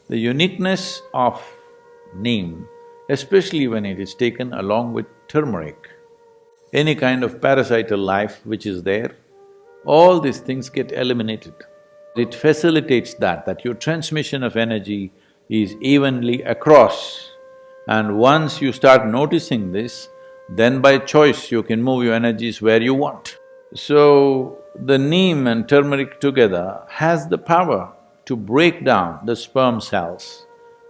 The uniqueness of neem, especially when it is taken along with turmeric, any kind of parasital life which is there, all these things get eliminated. It facilitates that your transmission of energy is evenly across. And once you start noticing this, then by choice you can move your energies where you want. So, the neem and turmeric together has the power to break down the sperm cells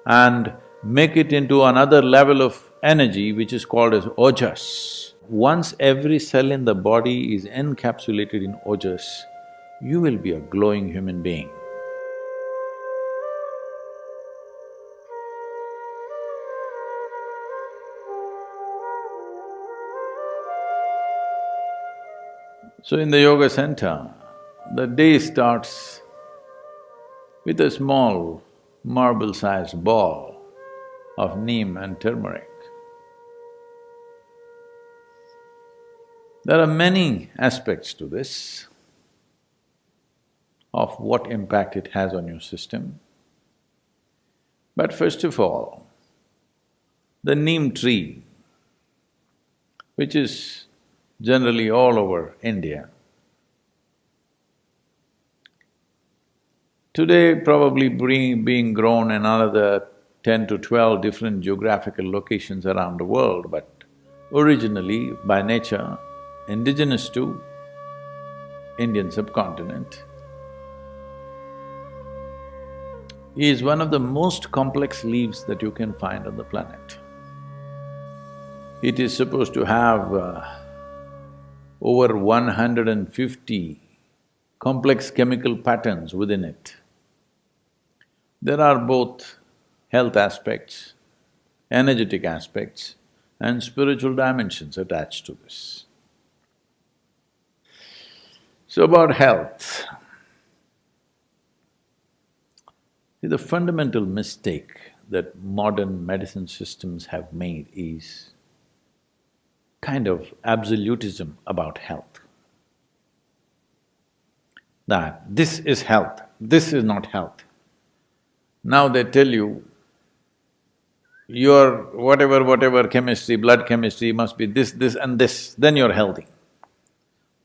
and make it into another level of energy which is called as ojas. Once every cell in the body is encapsulated in ojas, you will be a glowing human being. So in the yoga center, the day starts with a small marble-sized ball of neem and turmeric. There are many aspects to this, of what impact it has on your system. But first of all, the neem tree, which is generally all over India, today probably being grown in another 10 to 12 different geographical locations around the world, but originally, by nature, indigenous to Indian subcontinent, is one of the most complex leaves that you can find on the planet. It is supposed to have over 150 complex chemical patterns within it. There are both health aspects, energetic aspects, and spiritual dimensions attached to this. So about health, the fundamental mistake that modern medicine systems have made is kind of absolutism about health. That this is health, this is not health. Now they tell you, your whatever chemistry, blood chemistry must be this and this, then you're healthy.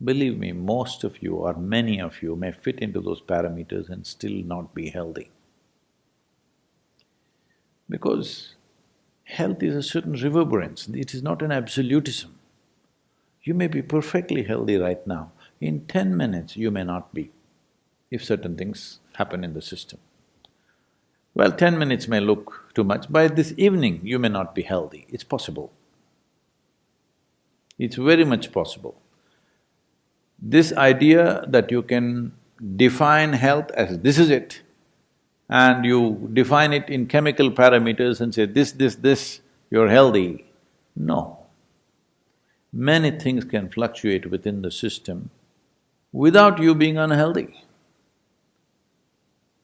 Believe me, most of you or many of you may fit into those parameters and still not be healthy. Because health is a certain reverberance, it is not an absolutism. You may be perfectly healthy right now, in 10 minutes you may not be, if certain things happen in the system. Well, 10 minutes may look too much, by this evening you may not be healthy, it's possible. It's very much possible. This idea that you can define health as this is it, and you define it in chemical parameters and say this, you're healthy. No. Many things can fluctuate within the system without you being unhealthy.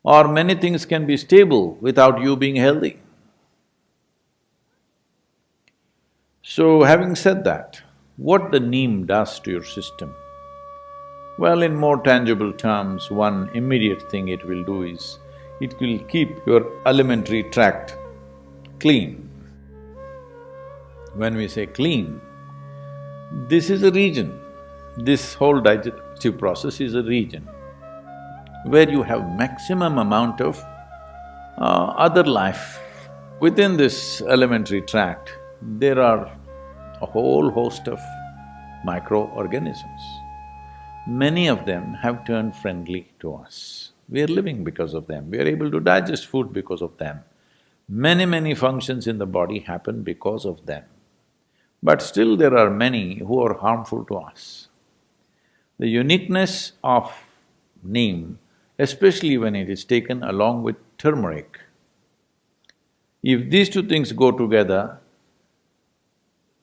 Or many things can be stable without you being healthy. So having said that, what the neem does to your system? Well, in more tangible terms, one immediate thing it will do is, it will keep your alimentary tract clean. When we say clean, this is a region, this whole digestive process is a region where you have maximum amount of other life. Within this alimentary tract, there are a whole host of microorganisms. Many of them have turned friendly to us. We are living because of them, we are able to digest food because of them. Many functions in the body happen because of them. But still there are many who are harmful to us. The uniqueness of neem, especially when it is taken along with turmeric, if these two things go together,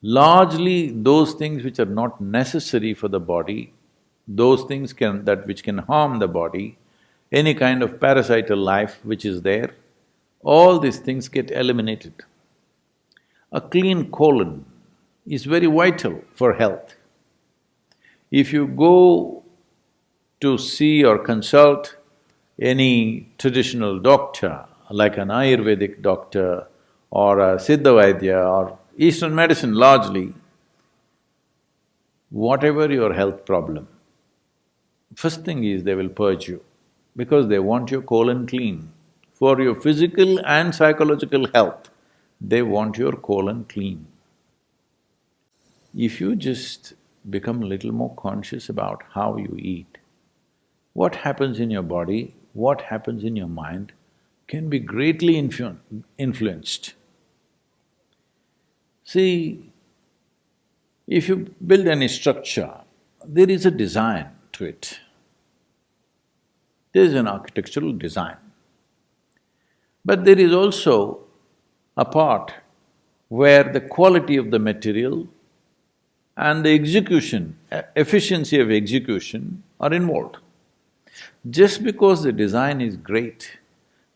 largely those things which are not necessary for the body, those things which can harm the body, any kind of parasital life which is there, all these things get eliminated. A clean colon is very vital for health. If you go to see or consult any traditional doctor like an Ayurvedic doctor or a Siddha Vaidya or Eastern medicine largely, whatever your health problem, first thing is they will purge you because they want your colon clean. For your physical and psychological health, they want your colon clean. If you just become a little more conscious about how you eat, what happens in your body, what happens in your mind can be greatly influenced. See, if you build any structure, there is a design to it. There is an architectural design. But there is also a part where the quality of the material and the execution, efficiency of execution are involved. Just because the design is great,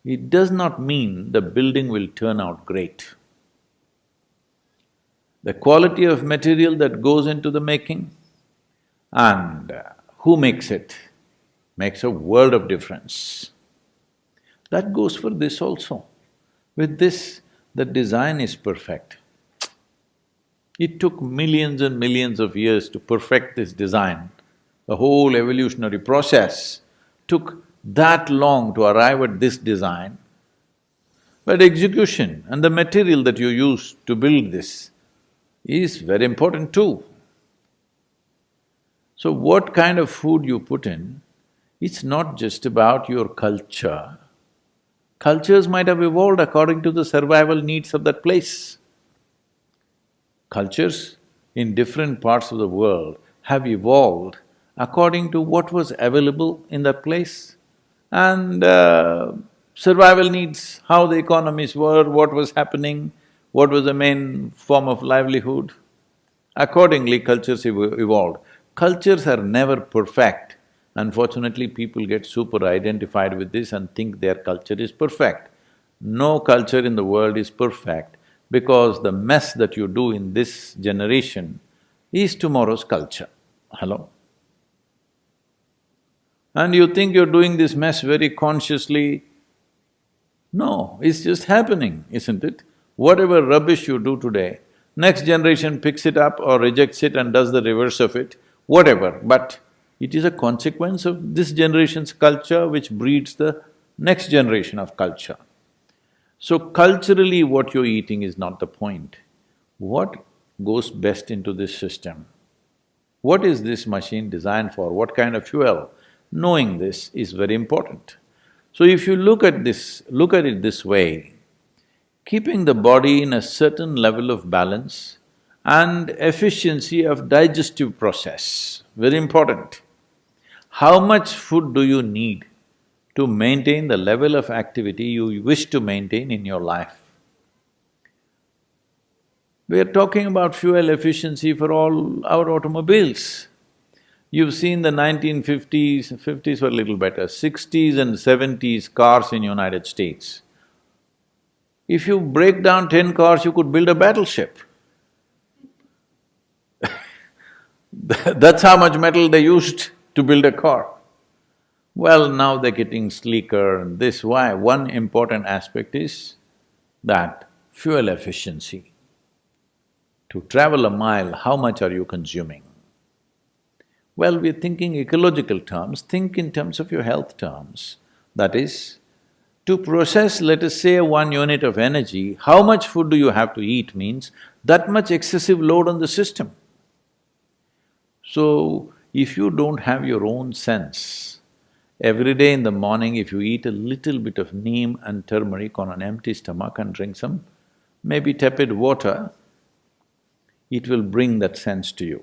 it does not mean the building will turn out great. The quality of material that goes into the making and who makes it makes a world of difference. That goes for this also. With this, the design is perfect. It took millions and millions of years to perfect this design. The whole evolutionary process took that long to arrive at this design. But execution and the material that you use to build this is very important too. So what kind of food you put in, it's not just about your culture. Cultures might have evolved according to the survival needs of that place. Cultures in different parts of the world have evolved according to what was available in that place and survival needs, how the economies were, what was happening, what was the main form of livelihood. Accordingly, cultures evolved. Cultures are never perfect. Unfortunately, people get super identified with this and think their culture is perfect. No culture in the world is perfect because the mess that you do in this generation is tomorrow's culture. Hello? And you think you're doing this mess very consciously. No, it's just happening, isn't it? Whatever rubbish you do today, next generation picks it up or rejects it and does the reverse of it, whatever, but it is a consequence of this generation's culture which breeds the next generation of culture. So culturally what you're eating is not the point. What goes best into this system? What is this machine designed for? What kind of fuel? Knowing this is very important. So if you look at it this way, keeping the body in a certain level of balance and efficiency of digestive process, very important. How much food do you need to maintain the level of activity you wish to maintain in your life? We are talking about fuel efficiency for all our automobiles. You've seen the 1950s, fifties were a little better, 60s and 70s cars in United States. If you break down 10 cars, you could build a battleship. That's how much metal they used to build a car. Well, now they're getting sleeker and this, why? One important aspect is that fuel efficiency. To travel a mile, how much are you consuming? Well, we're thinking ecological terms, think in terms of your health terms. That is, to process, let us say, 1 unit of energy, how much food do you have to eat means that much excessive load on the system. So, if you don't have your own sense, every day in the morning if you eat a little bit of neem and turmeric on an empty stomach and drink some maybe tepid water, it will bring that sense to you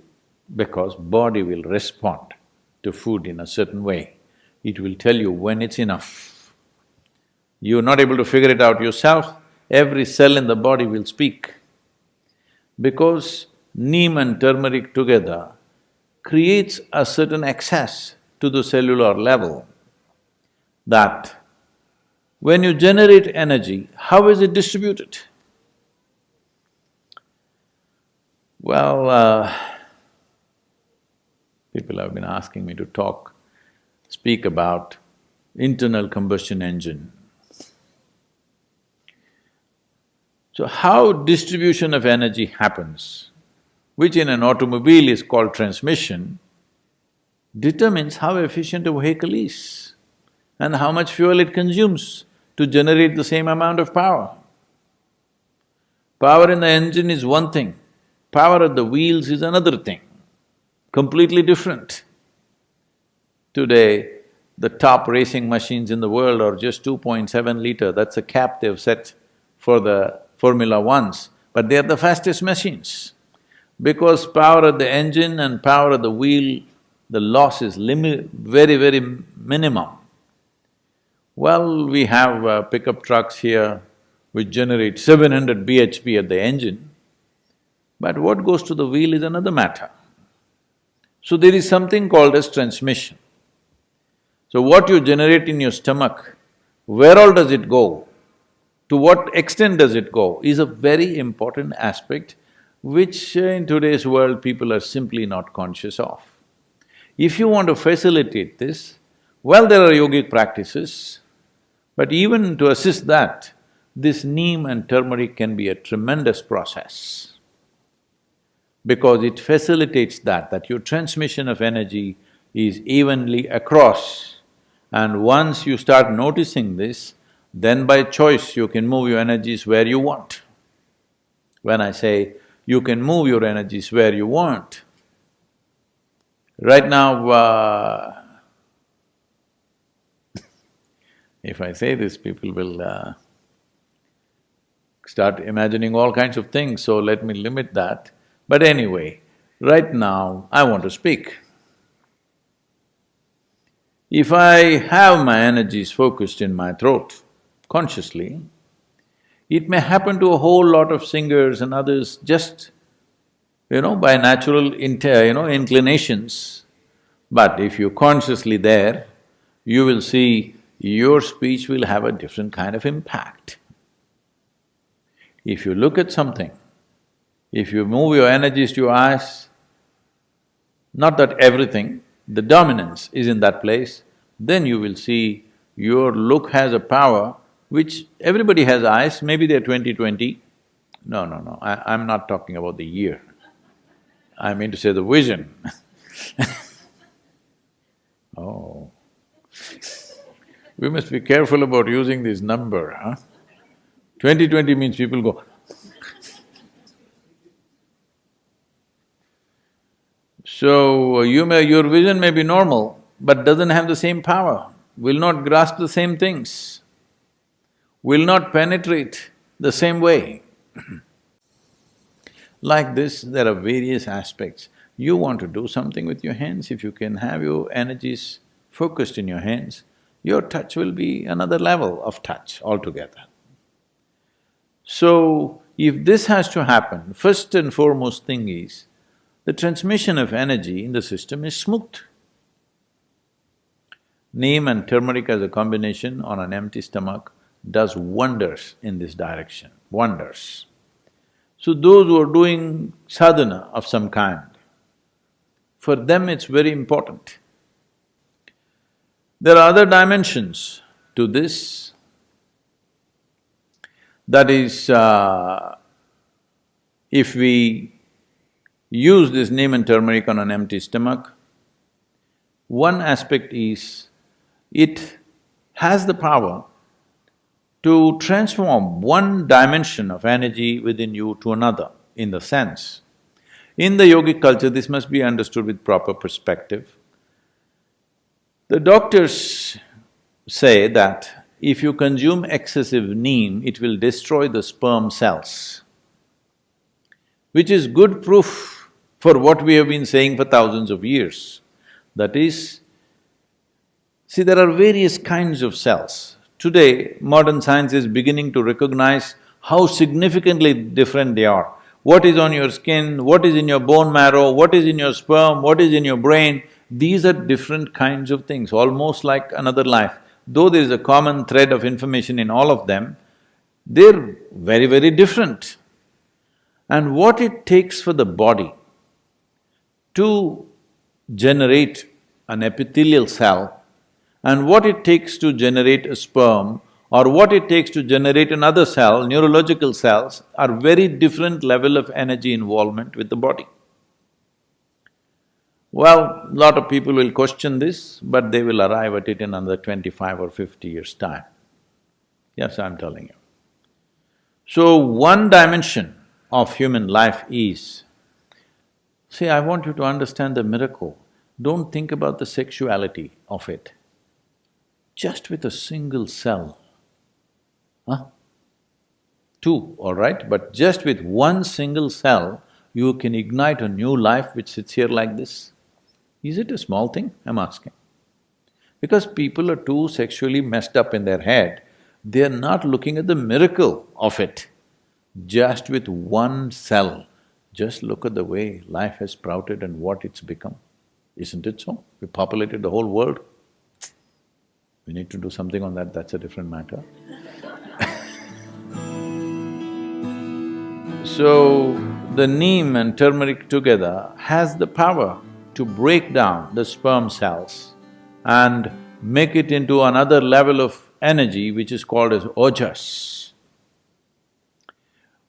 because body will respond to food in a certain way. It will tell you when it's enough. You're not able to figure it out yourself, every cell in the body will speak. Because neem and turmeric together creates a certain access to the cellular level that when you generate energy, how is it distributed? Well, people have been asking me to speak about internal combustion engine. So how distribution of energy happens, which in an automobile is called transmission, determines how efficient a vehicle is and how much fuel it consumes to generate the same amount of power. Power in the engine is one thing, power at the wheels is another thing, completely different. Today, the top racing machines in the world are just 2.7 liter, that's a cap they've set for the Formula Ones, but they are the fastest machines. Because power at the engine and power at the wheel, the loss is very minimum. Well, we have pickup trucks here which generate 700 bhp at the engine, but what goes to the wheel is another matter. So there is something called as transmission. So what you generate in your stomach, where all does it go, to what extent does it go, is a very important aspect which in today's world people are simply not conscious of. If you want to facilitate this, well, there are yogic practices, but even to assist that, this neem and turmeric can be a tremendous process because it facilitates that your transmission of energy is evenly across. And once you start noticing this, then by choice you can move your energies where you want. When I say you can move your energies where you want, right now, if I say this, people will start imagining all kinds of things, so let me limit that. But anyway, right now I want to speak. If I have my energies focused in my throat, consciously, it may happen to a whole lot of singers and others just, by natural inclinations. But if you're consciously there, you will see your speech will have a different kind of impact. If you look at something, if you move your energies to your eyes, not that everything, the dominance is in that place, then you will see your look has a power which everybody has eyes, maybe they're 20/20. No, I'm not talking about the year. I mean to say the vision. Oh. We must be careful about using this number, huh? 20/20 means people go, so your vision may be normal, but doesn't have the same power, will not grasp the same things, will not penetrate the same way. Like this, there are various aspects. You want to do something with your hands, if you can have your energies focused in your hands, your touch will be another level of touch altogether. So, if this has to happen, first and foremost thing is, the transmission of energy in the system is smooth. Neem and turmeric as a combination on an empty stomach does wonders in this direction, wonders. So those who are doing sadhana of some kind, for them it's very important. There are other dimensions to this. That is, if we use this neem and turmeric on an empty stomach, one aspect is, it has the power to transform one dimension of energy within you to another, in the sense. In the yogic culture, this must be understood with proper perspective. The doctors say that if you consume excessive neem, it will destroy the sperm cells, which is good proof for what we have been saying for thousands of years. That is, see, there are various kinds of cells. Today, modern science is beginning to recognize how significantly different they are. What is on your skin, what is in your bone marrow, what is in your sperm, what is in your brain, these are different kinds of things, almost like another life. Though there is a common thread of information in all of them, they're very different. And what it takes for the body to generate an epithelial cell and what it takes to generate a sperm or what it takes to generate another cell, neurological cells, are very different level of energy involvement with the body. Well, lot of people will question this, but they will arrive at it in another 25 or 50 years' time. Yes, I'm telling you. So, one dimension of human life is… See, I want you to understand the miracle. Don't think about the sexuality of it. Just with a single cell, two, all right, but just with one single cell, you can ignite a new life which sits here like this. Is it a small thing? I'm asking. Because people are too sexually messed up in their head, they're not looking at the miracle of it. Just with one cell, just look at the way life has sprouted and what it's become. Isn't it so? We populated the whole world. We need to do something on that, that's a different matter. So, the neem and turmeric together has the power to break down the sperm cells and make it into another level of energy which is called as ojas.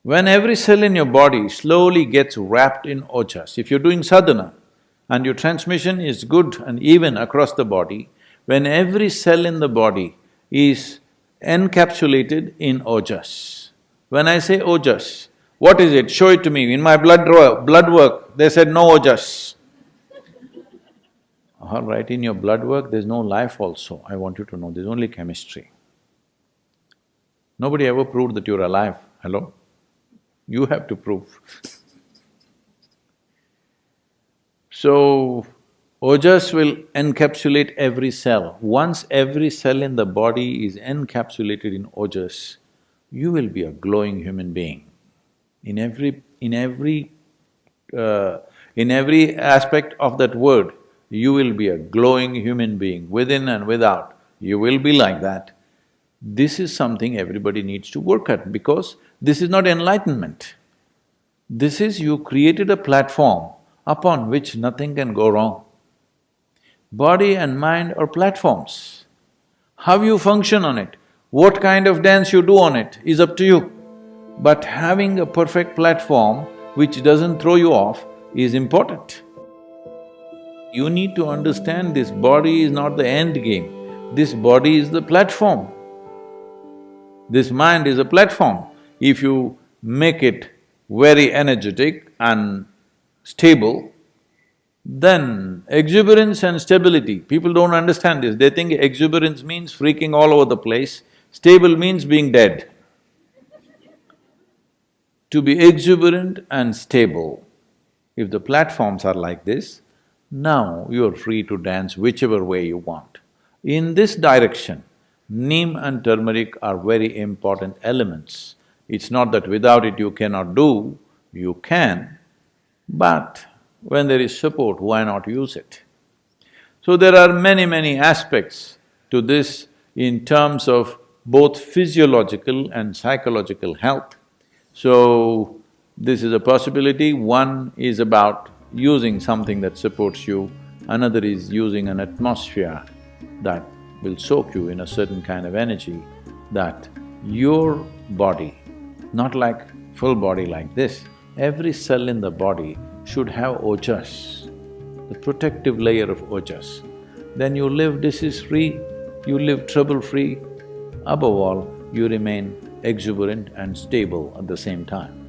When every cell in your body slowly gets wrapped in ojas, if you're doing sadhana and your transmission is good and even across the body, when every cell in the body is encapsulated in ojas. When I say ojas, what is it? Show it to me. In my blood work, they said no ojas. All right, in your blood work, there's no life also, I want you to know, there's only chemistry. Nobody ever proved that you're alive, hello? You have to prove. So, ojas will encapsulate every cell. Once every cell in the body is encapsulated in ojas, you will be a glowing human being. In every aspect of that word, you will be a glowing human being, within and without, you will be like that. This is something everybody needs to work at because this is not enlightenment. This is you created a platform upon which nothing can go wrong. Body and mind are platforms. How you function on it, what kind of dance you do on it is up to you. But having a perfect platform which doesn't throw you off is important. You need to understand this body is not the end game, this body is the platform. This mind is a platform. If you make it very energetic and stable, then exuberance and stability, people don't understand this, they think exuberance means freaking all over the place, stable means being dead. To be exuberant and stable, if the platforms are like this, now you're free to dance whichever way you want. In this direction, neem and turmeric are very important elements. It's not that without it you cannot do, you can, but when there is support, why not use it? So there are many aspects to this in terms of both physiological and psychological health. So, this is a possibility. One is about using something that supports you, another is using an atmosphere that will soak you in a certain kind of energy, that your body, not like full body like this, every cell in the body should have ojas, the protective layer of ojas. Then you live disease-free, you live trouble-free, above all, you remain exuberant and stable at the same time.